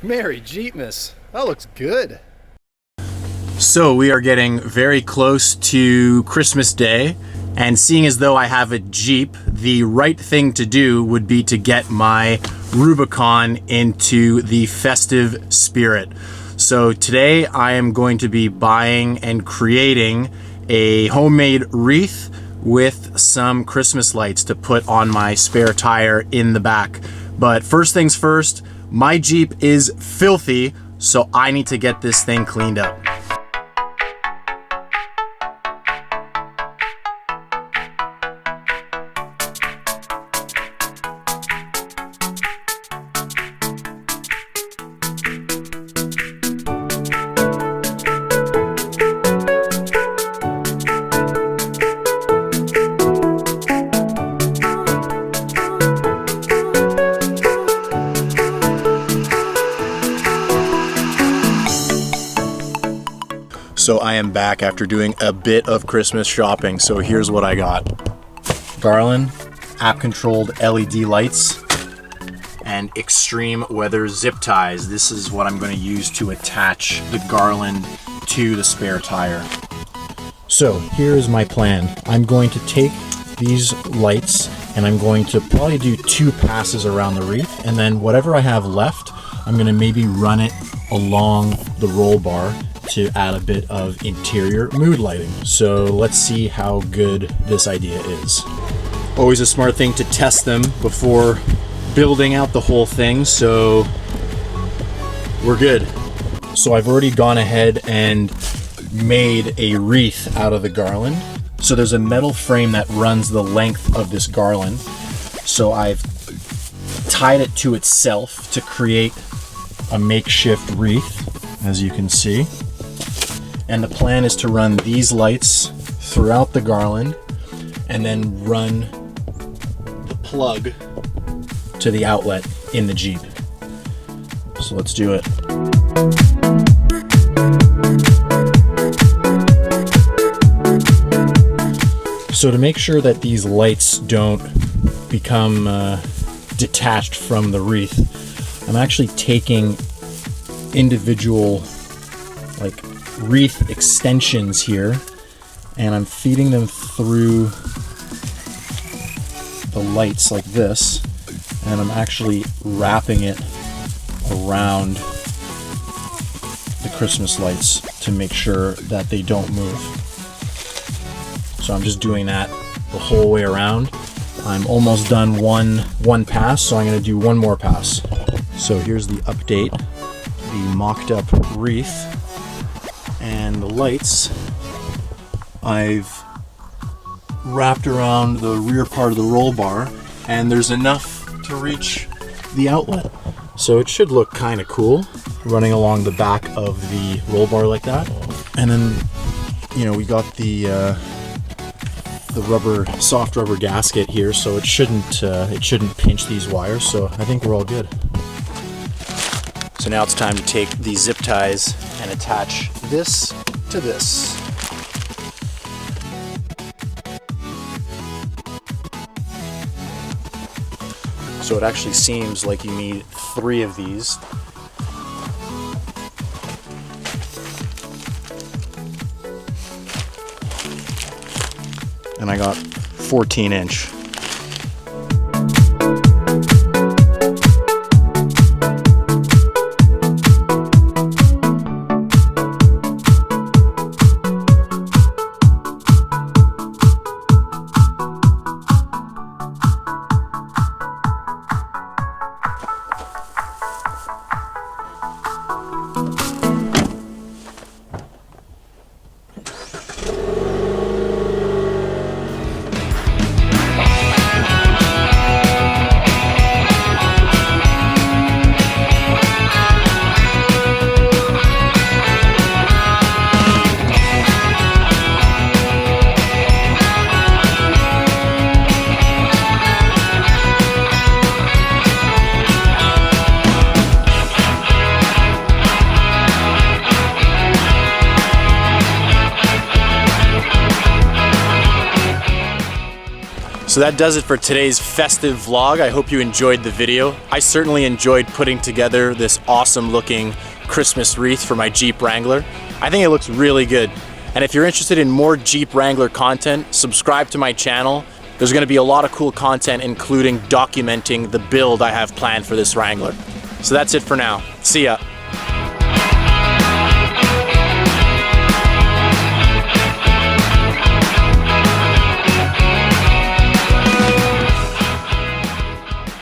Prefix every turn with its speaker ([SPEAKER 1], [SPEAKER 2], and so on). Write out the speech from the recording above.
[SPEAKER 1] Merry Jeepmas, that looks good.
[SPEAKER 2] So we are getting very close to Christmas Day, and seeing as though I have a Jeep, the right thing to do would be to get my Rubicon into the festive spirit. So today I am going to be buying and creating a homemade wreath with some Christmas lights to put on my spare tire in the back. But first things first, my Jeep is filthy, so I need to get this thing cleaned up. So I am back after doing a bit of Christmas shopping. So here's what I got. Garland, app-controlled LED lights, and extreme weather zip ties. This is what I'm going to use to attach the garland to the spare tire. So here's my plan. I'm going to take these lights and I'm going to probably do 2 passes around the wreath, and then whatever I have left, I'm going to maybe run it along the roll bar to add a bit of interior mood lighting. So let's see how good this idea is. Always a smart thing to test them before building out the whole thing, so we're good. So I've already gone ahead and made a wreath out of the garland. So there's a metal frame that runs the length of this garland. So I've tied it to itself to create a makeshift wreath, as you can see. And the plan is to run these lights throughout the garland and then run the plug to the outlet in the Jeep. So let's do it. So to make sure that these lights don't become detached from the wreath, I'm actually taking individual wreath extensions here, and I'm feeding them through the lights like this, and I'm actually wrapping it around the Christmas lights to make sure that they don't move. So I'm just doing that the whole way around. I'm almost done one pass, so I'm going to do one more pass. So here's the update, the mocked up wreath. And the lights I've wrapped around the rear part of the roll bar, and there's enough to reach the outlet. So it should look kind of cool running along the back of the roll bar like that. And then, you know, we got the soft rubber gasket here, so it shouldn't pinch these wires. So I think we're all good. So now it's time to take these zip ties and attach this to this. So it actually seems like you need 3 of these. And I got 14-inch. So that does it for today's festive vlog. I hope you enjoyed the video. I certainly enjoyed putting together this awesome looking Christmas wreath for my Jeep Wrangler. I think it looks really good. And if you're interested in more Jeep Wrangler content, subscribe to my channel. There's gonna be a lot of cool content, including documenting the build I have planned for this Wrangler. So that's it for now. See ya.